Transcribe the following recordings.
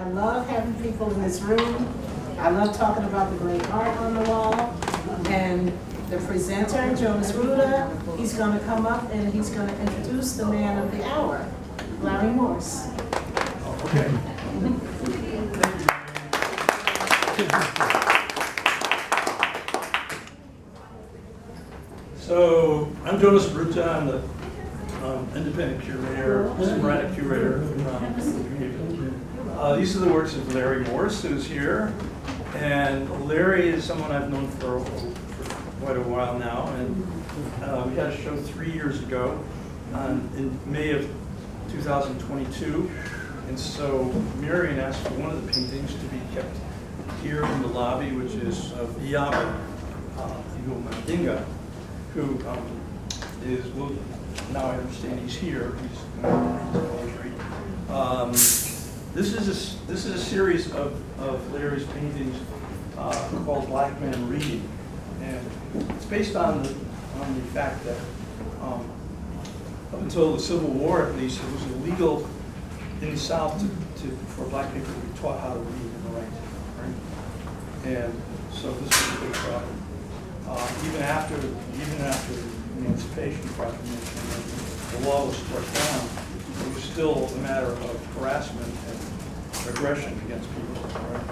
I love having people in this room. I love talking about the great art on the wall. And the presenter, Jonas Ruta, he's going to come up and he's going to introduce the man of the hour, Larry Morse. Okay. So I'm Jonas Ruta. I'm the independent curator, sporadic curator. These are the works of Larry Morse, who's here. And Larry is someone I've known for quite a while now. And we had a show 3 years ago in May of 2022. And so Marian asked for one of the paintings to be kept here in the lobby, which is of Iyaba Ibo Mandingo, who is, well, now I understand he's here. He's poetry. This is a series of Larry's paintings called Black Man Reading, and it's based on the fact that up until the Civil War, at least, it was illegal in the South for black people to be taught how to read and write, right? And so this was a big problem. Even after the Emancipation Proclamation, the law was struck down, it was still a matter of harassment and aggression against people, right?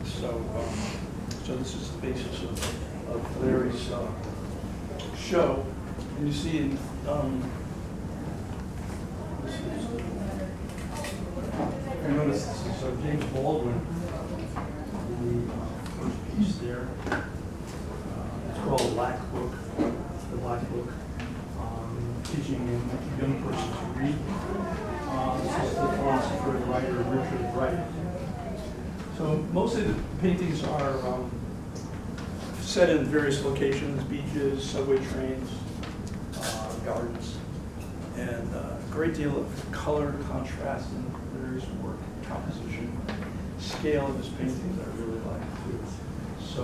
So this is the basis of Larry's show. And you see in you notice this is James Baldwin, the first piece there. It's called The Black Book, teaching a young person to read. This is the philosopher and writer Richard Wright. So most of the paintings are set in various locations: beaches, subway trains, gardens, and a great deal of color, contrast, and Larry's work, composition, scale of his paintings I really like too. So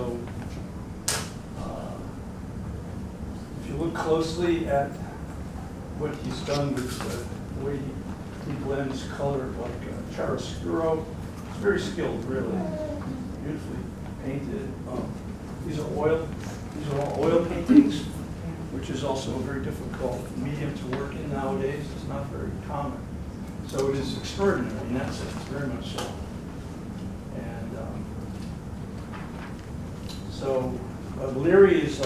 if you look closely at what he's done with the way he blends color like chiaroscuro, it's very skilled, really, beautifully painted. These are all oil paintings, which is also a very difficult medium to work in nowadays. It's not very common. So it is extraordinary in that sense, very much so. And Larry is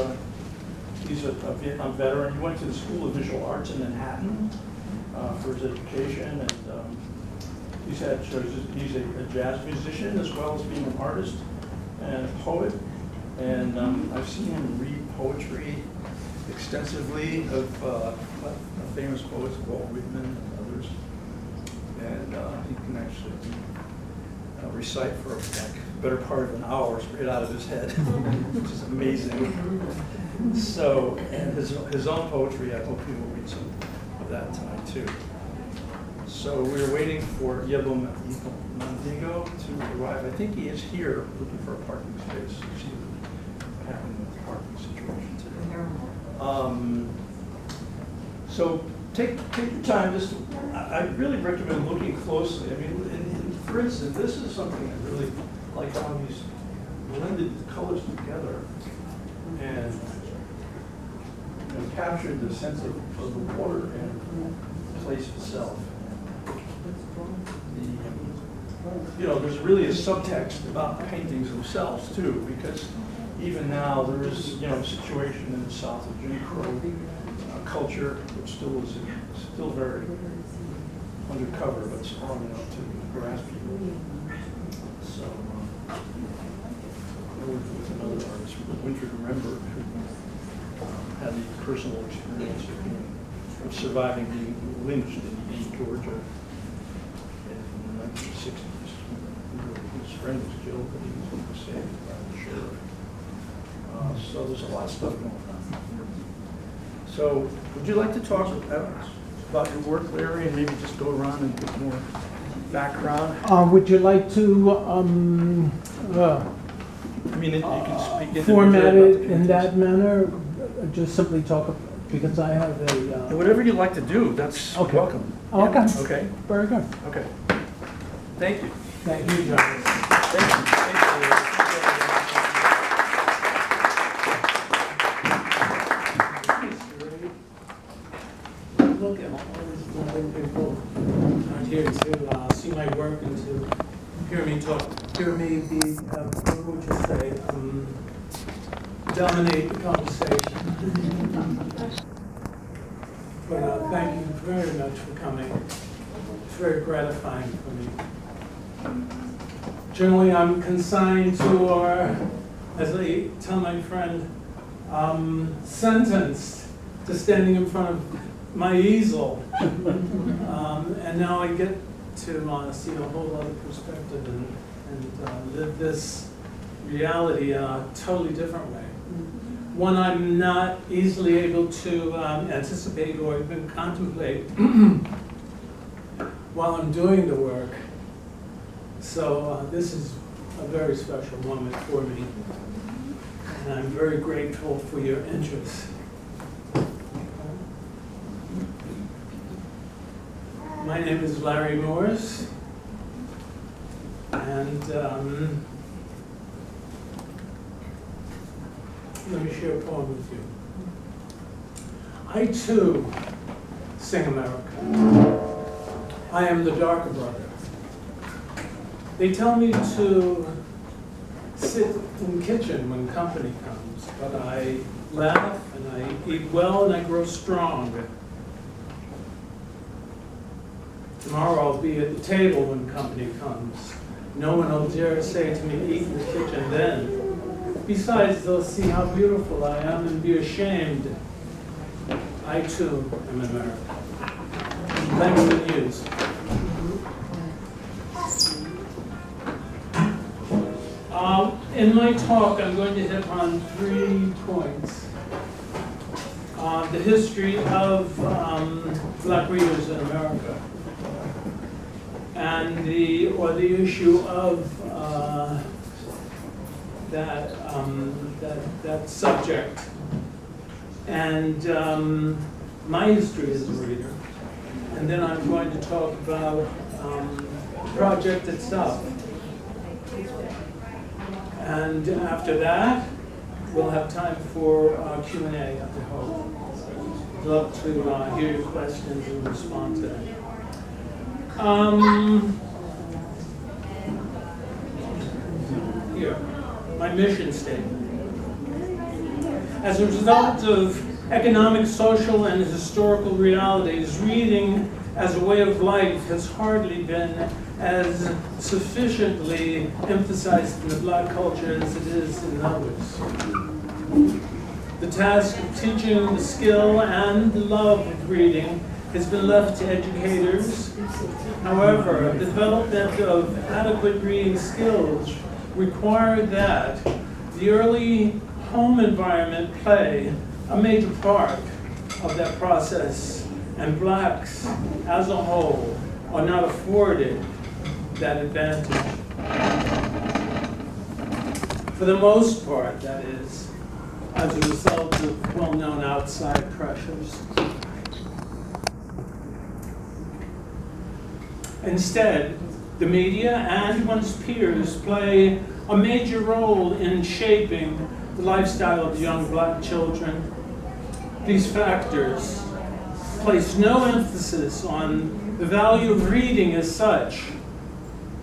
he's a Vietnam veteran. He went to the School of Visual Arts in Manhattan for his education, and he's a jazz musician as well as being an artist and a poet. And I've seen him read poetry extensively of famous poets, Walt Whitman and others. And he can actually recite for like the better part of an hour straight out of his head, which is amazing. So, and his own poetry, I hope he will read some of that tonight too. So we're waiting for Iyaba Ibo Mandingo to arrive. I think he is here looking for a parking space. See what happened with the parking situation today. So take your time. I really recommend looking closely. I mean, for instance, this is something I really like how he's blended the colors together and captured the sense of the water and the place itself. There's really a subtext about the paintings themselves too, because even now there is, a situation in the South of Jim Crow culture, which still is very undercover, but strong enough to grasp people. So, I worked with another artist, Winfred Rember, who had the personal experience of surviving being lynched in Georgia in the 1960s. His friend was killed, but he was saved by the sheriff. So there's a lot of stuff going on. So would you like to talk about your work, Larry, and maybe just go around and get more background? Would you like to I mean, you can speak format it in that manner? Just simply talk, because I have a... Whatever you'd like to do, that's okay. welcome. Okay. Okay. Very good. Okay. Thank you. Thank you, Jonas. Thank you. Look at all these lovely people out here to see my work and to hear me talk, hear me be, what would you say, dominate the conversation. But thank you very much for coming. It's very gratifying for me. Generally, I'm consigned to, or as I tell my friend, sentenced to standing in front of my easel. And now I get to see a whole other perspective and live this reality in a totally different way. One I'm not easily able to anticipate or even contemplate while I'm doing the work. So this is a very special moment for me. And I'm very grateful for your interest. My name is Larry Morse, and let me share a poem with you. I too sing America. I am the darker brother. They tell me to sit in the kitchen when company comes, but I laugh and I eat well and I grow strong. Tomorrow I'll be at the table when company comes. No one will dare say to me, eat in the kitchen then. Besides, they'll see how beautiful I am and be ashamed. I too am American. Thanks for the news. In my talk, I'm going to hit on 3 points. The history of black readers in America, and the issue of that subject, and my history as a reader. And then I'm going to talk about the project itself. And after that, we'll have time for Q&A, I hope. I'd love to hear your questions and respond to them. Here, my mission statement. As a result of economic, social, and historical realities, reading as a way of life has hardly been as sufficiently emphasized in the black culture as it is in others. The task of teaching the skill and the love of reading has been left to educators. However, the development of adequate reading skills require that the early home environment play a major part of that process, and blacks as a whole are not afforded that advantage. For the most part, that is, as a result of well-known outside pressures. Instead, the media and one's peers play a major role in shaping the lifestyle of young black children. These factors place no emphasis on the value of reading as such.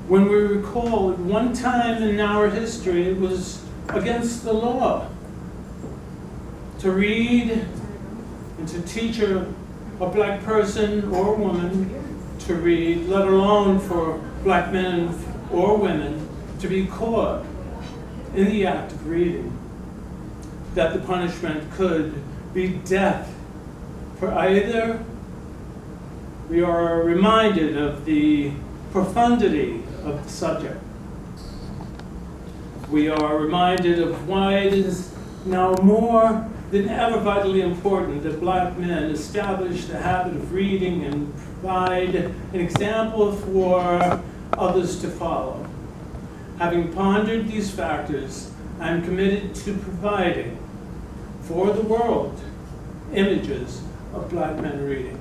When we recall at one time in our history, it was against the law to read and to teach a black person or woman to read, let alone for black men or women to be caught in the act of reading, that the punishment could be death. For either we are reminded of the profundity of the subject. We are reminded of why it is now more than ever vitally important that black men establish the habit of reading and provide an example for others to follow. Having pondered these factors, I am committed to providing for the world images of black men reading.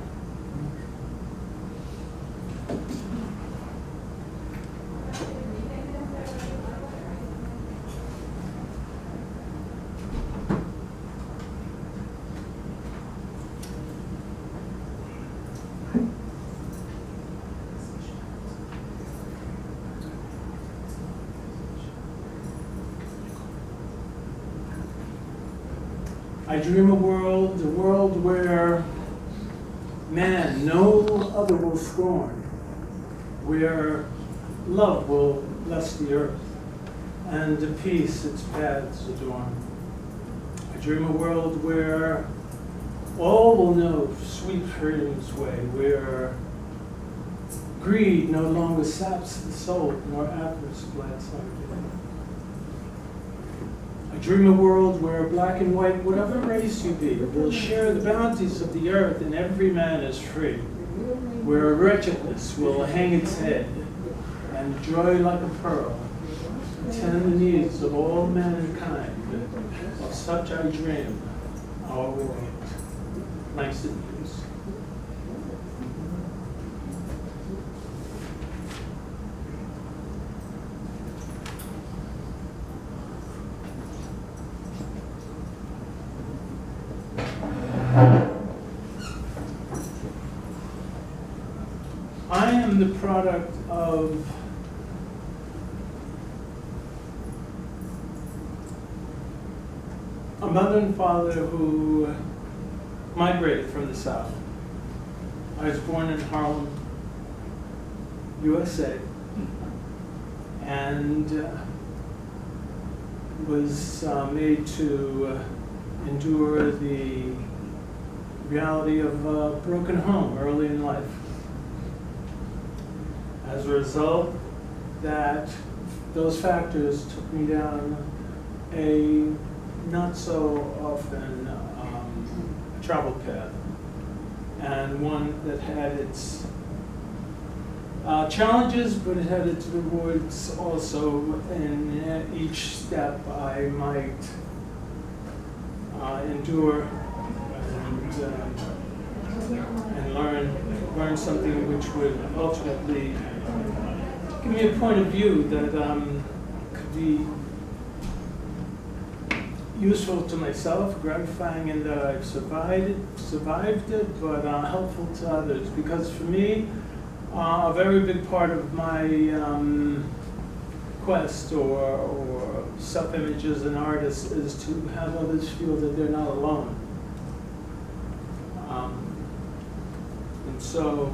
I dream a world where man no other will scorn, where love will bless the earth, and to peace its paths adorn. I dream a world where all will know sweet freedom's way, where greed no longer saps the soul, nor avarice blights our day. I dream a world where black and white, whatever race you be, will share the bounties of the earth and every man is free, where wretchedness will hang its head and joy like a pearl attend the needs of all mankind. Of such I dream our world. Nice to meet you. I am the product of a mother and father who migrated from the South. I was born in Harlem, USA, and was made to endure the reality of a broken home early in life. As a result, those factors took me down a not so often traveled path, and one that had its challenges, but it had its rewards also. In each step, I might endure and learn something which would ultimately give me a point of view that could be useful to myself, gratifying in that I've survived it, but helpful to others. Because for me, a very big part of my quest or self-image as an artist is to have others feel that they're not alone. And so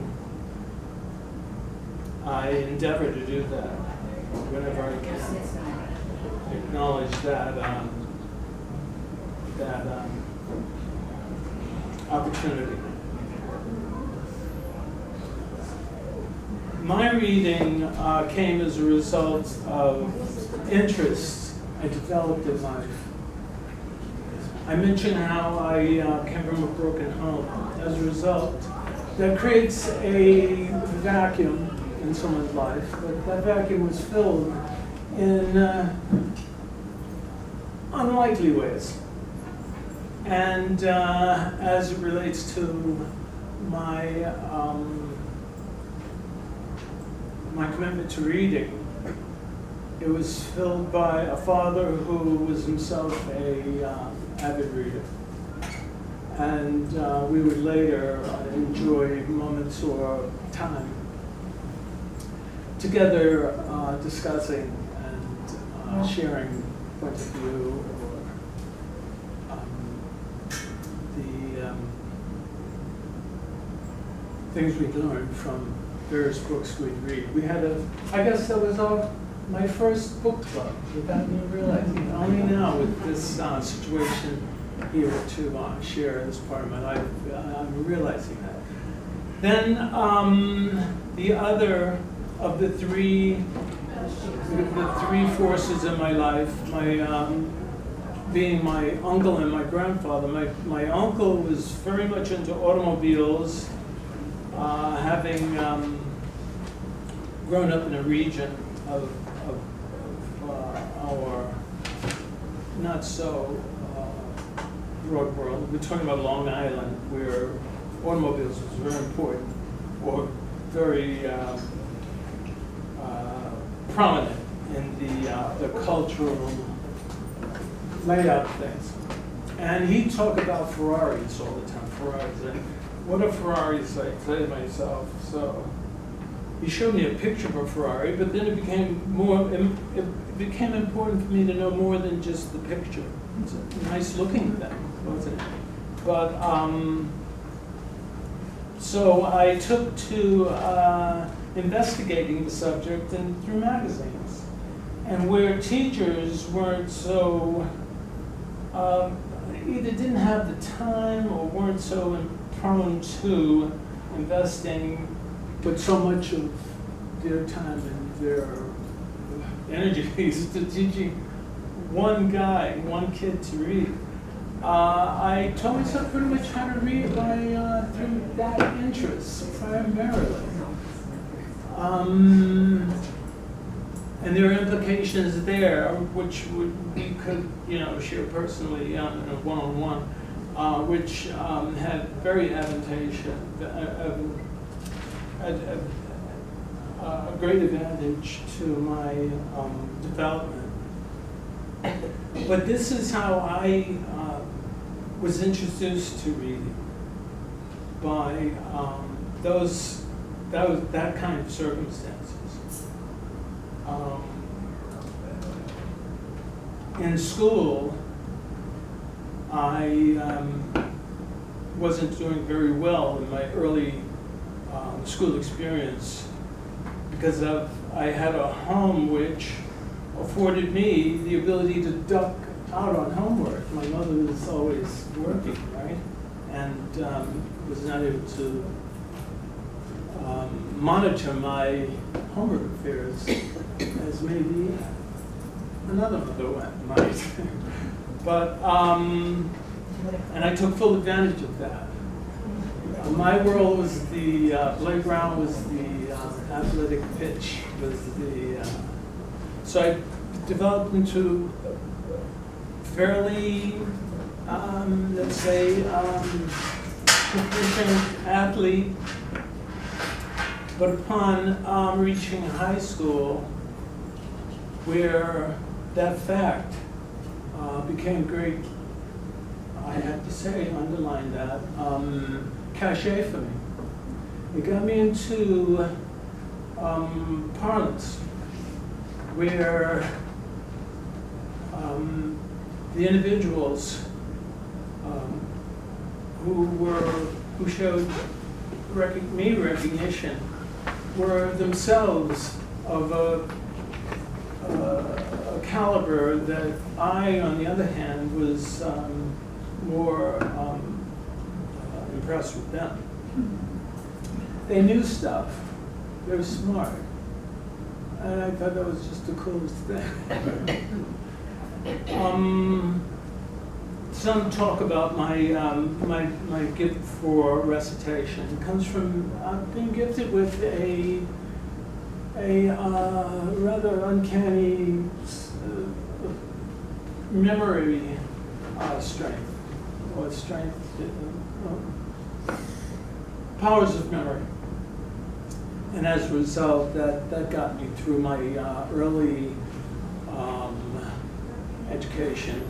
I endeavor to do that whenever I can. Acknowledge that opportunity. My reading came as a result of interests I developed in life. I mentioned how I came from a broken home. As a result, that creates a vacuum in someone's life, but that vacuum was filled in unlikely ways. And as it relates to my my commitment to reading, it was filled by a father who was himself a avid reader. And we would later enjoy moments or time together discussing and sharing point of view or the things we'd learned from various books we'd read. We had I guess that was my first book club, without me realizing. Only now with this situation here to share as part of my life, I'm realizing that. Then the other of the three forces in my life, being my uncle and my grandfather. My uncle was very much into automobiles, having grown up in a region of our not so broad world. We're talking about Long Island, where automobiles was very important, or very prominent in the cultural layout of things. And he talked about Ferraris all the time, Ferraris. And what are Ferraris? I say to myself. So he showed me a picture of a Ferrari, but then it became important for me to know more than just the picture. It's a nice looking thing, wasn't it? But, so I took to investigating the subject and through magazines. And where teachers weren't so, either didn't have the time or weren't so prone to investing but so much of their time and their energies to teaching one guy, one kid to read. I taught myself pretty much how to read by through that interest primarily. And there are implications there, which we could, share personally in a one-on-one, which had very advantageous, a great advantage to my development. But this is how I was introduced to reading, by that kind of circumstances. In school, I wasn't doing very well in my early school experience because I had a home which afforded me the ability to duck out on homework. My mother was always working, right? And was not able to monitor my homework affairs as maybe another mother might. But, and I took full advantage of that. My world was the playground, was the athletic pitch, was the, so I developed into fairly, let's say, proficient athlete. But upon reaching high school, where that fact became great, I have to say, underline that, cachet for me. It got me into parlance, where the individuals who showed me recognition were themselves of a caliber that I, on the other hand, was more impressed with them. They knew stuff. They were smart. And I thought that was just the coolest thing. Some talk about my my gift for recitation. It comes from being gifted with a rather uncanny memory strength, or strength, powers of memory. And as a result, that got me through my early education.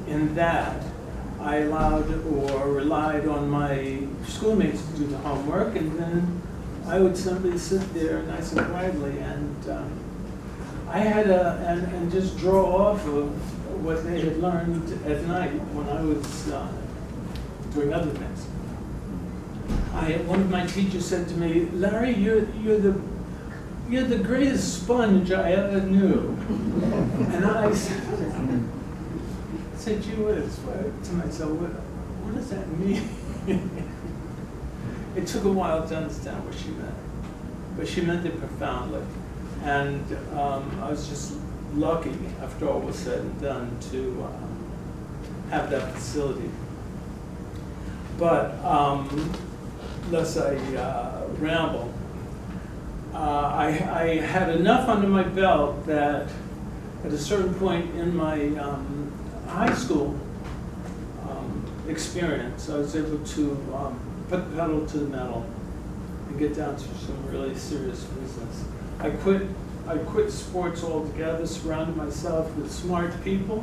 In that, I allowed or relied on my schoolmates to do the homework, and then I would simply sit there nice and quietly, and I had and just draw off of what they had learned at night when I was doing other things. One of my teachers said to me, "Larry, you're the greatest sponge I ever knew." And I said, "Gee whiz," to myself, what does that mean? It took a while to understand what she meant, but she meant it profoundly. And I was just lucky, after all was said and done, to have that facility. But lest I ramble, I had enough under my belt that at a certain point in my high school experience, I was able to put the pedal to the metal and get down to some really serious business. I quit sports altogether, surrounded myself with smart people,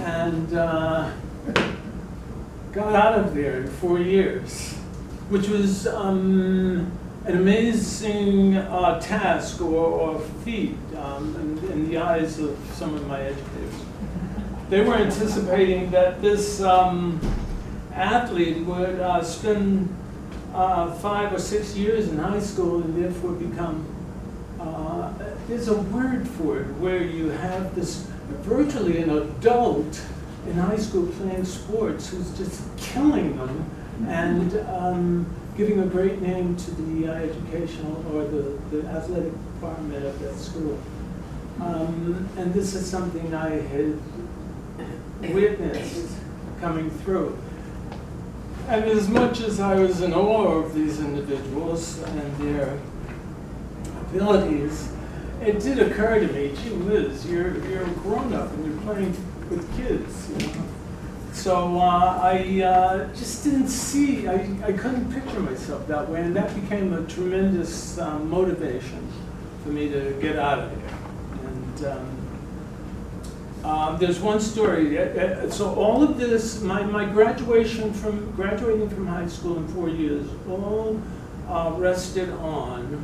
and got out of there in 4 years, which was an amazing task or feat in the eyes of some of my educators. they were anticipating that this athlete would spend 5 or 6 years in high school and therefore become, there's a word for it, where you have this virtually an adult in high school playing sports who's just killing them and giving a great name to the educational or the athletic department of that school. And this is something I had witnessed coming through. And as much as I was in awe of these individuals and their abilities, it did occur to me, gee whiz, you're a grown-up and you're playing with kids, you know? So I just didn't see, I couldn't picture myself that way, and that became a tremendous motivation for me to get out of there. And there's one story, so all of this, my graduating from high school in 4 years, all rested on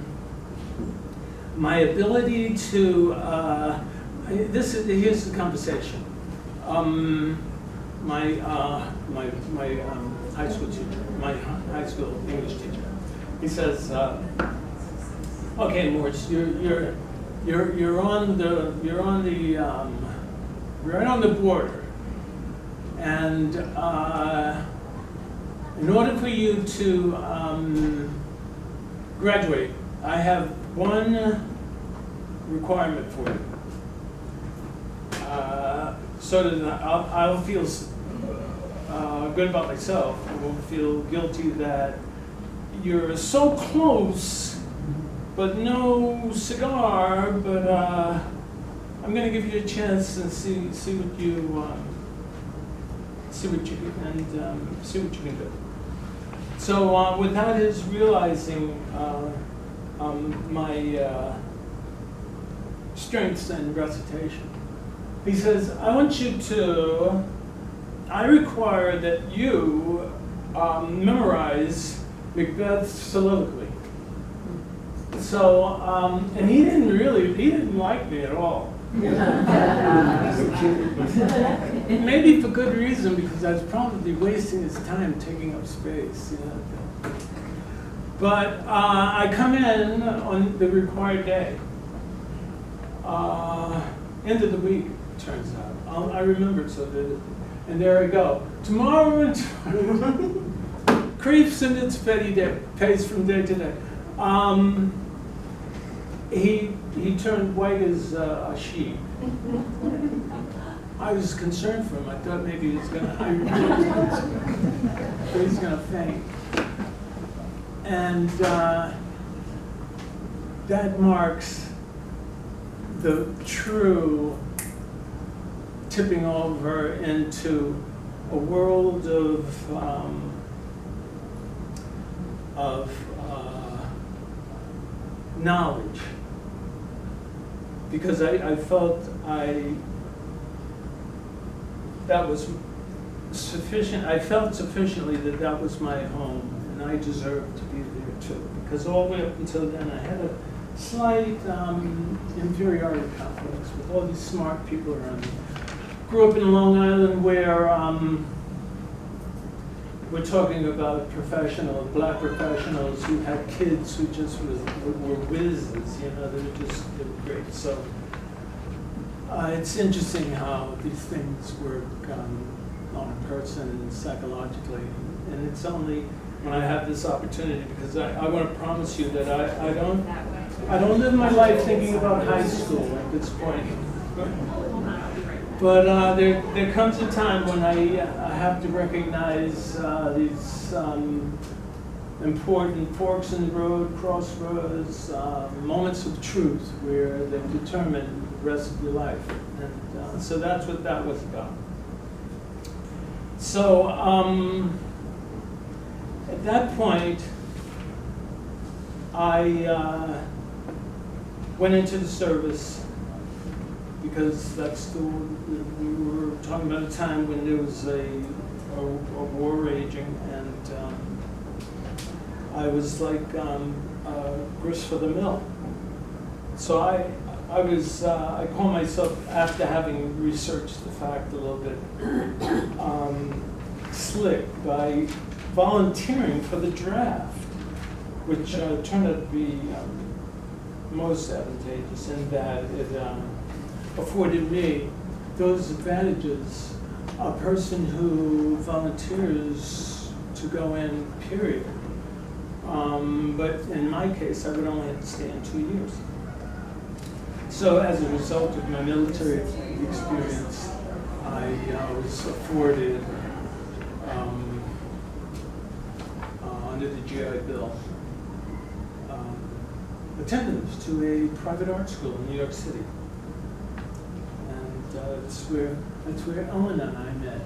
my ability to, here's the conversation. My high school teacher, my high school English teacher, he says, "Okay, Morse, you're on the border, and in order for you to graduate, I have one requirement for you, so that I'll feel good about myself. I won't feel guilty that you're so close, but no cigar. But I'm going to give you a chance and see what you can do." So without his realizing my strengths and recitation, he says, I require that you memorize Macbeth's soliloquy. So, and he didn't like me at all. Maybe for good reason, because I was probably wasting his time taking up space. You know? But I come in on the required day. End of the week, it turns out. I remember it so vividly. And there I go. Tomorrow creeps in its pace from day to day. He turned white as a sheet. I was concerned for him. I thought maybe he was gonna faint. And that marks the true tipping over into a world of knowledge, because I felt that was sufficient. I felt sufficiently that was my home, and I deserved to be there too. Because all the way up until then, I had a slight inferiority complex with all these smart people around me. Grew up in Long Island, where we're talking about black professionals who had kids who just were whizzes, you know, they were great. So it's interesting how these things work on a person psychologically, and it's only when I have this opportunity, because I want to promise you that I don't live my life thinking about high school at this point. But there comes a time when I have to recognize these important forks in the road, crossroads, moments of truth where they determine the rest of your life. And so that's what that was about. So at that point, I went into the service, because we were talking about a time when there was a war raging, and I was like grist for the mill. So I call myself, after having researched the fact a little bit, slick by volunteering for the draft, which turned out to be most advantageous in that it afforded me those advantages a person who volunteers to go in, period. But in my case, I would only have to stay in 2 years. So as a result of my military experience, I was afforded, under the GI Bill, attendance to a private art school in New York City. And that's where Ellen and I met,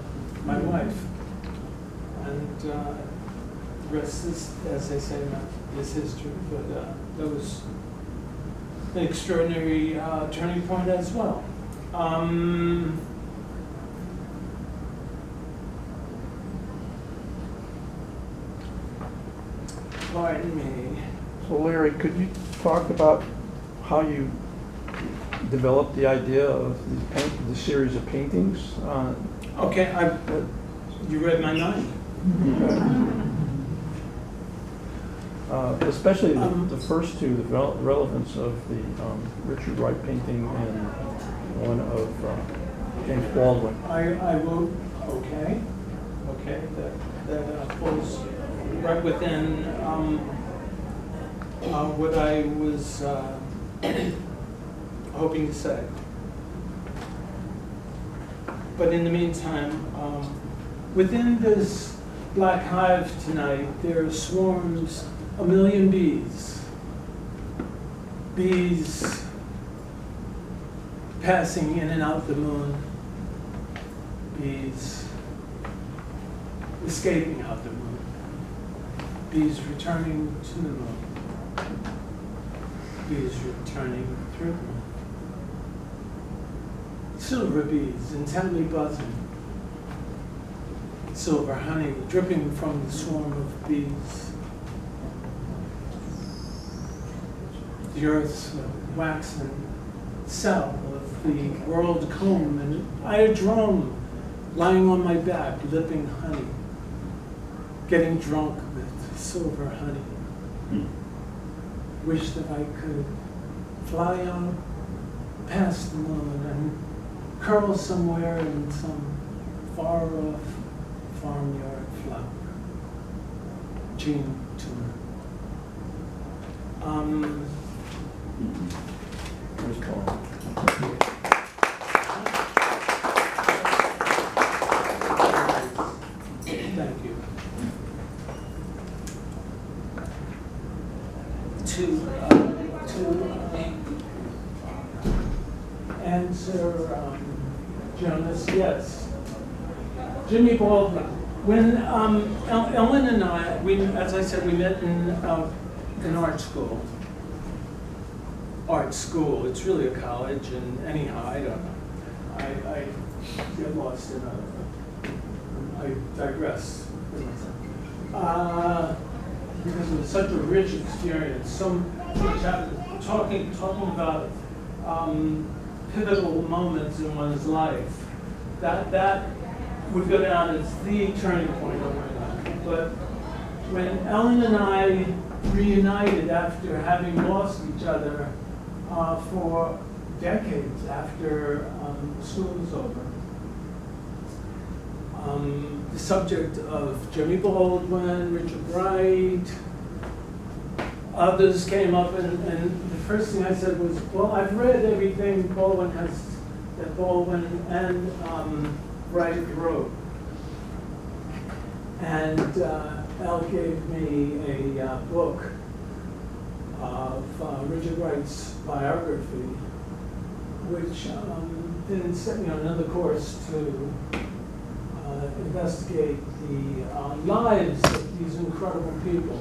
my wife. And the rest is, as they say, is history. But that was an extraordinary turning point as well. Pardon me. So Larry, could you talk about how you developed the idea of the series of paintings? Okay, you read my mind. Especially the first two, the relevance of the Richard Wright painting and one of James Baldwin. I wrote, okay, that falls right within what I was hoping to say. But in the meantime, within this black hive tonight, there swarms 1 million bees. Bees passing in and out the moon. Bees escaping out the moon. Bees returning to the moon. Bees returning through the moon. Silver bees intently buzzing. Silver honey dripping from the swarm of bees. The Earth's waxen cell of the world comb, and I a drone lying on my back, lipping honey, getting drunk with silver honey. Wish that I could fly out past the moon and curl somewhere in some far-off farmyard flower. Jean Turner. Thank you. To answer Jonas, yes. Jimmy Baldwin. When Ellen and I, as I said, we met in art school. Art school. It's really a college, and anyhow, I don't know. I get lost in I digress. Because it was such a rich experience. So much talking about pivotal moments in one's life. That would go down as the turning point of my life. But when Ellen and I reunited after having lost each other for decades after school was over, the subject of Jimmy Baldwin, Richard Wright, others came up, and the first thing I said was, well, I've read everything that Baldwin and Wright wrote. And Al gave me a book of Richard Wright's biography, which then set me on another course to investigate the lives of these incredible people,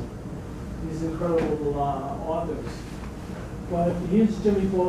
these incredible authors. But here's Jimmy Baldwin.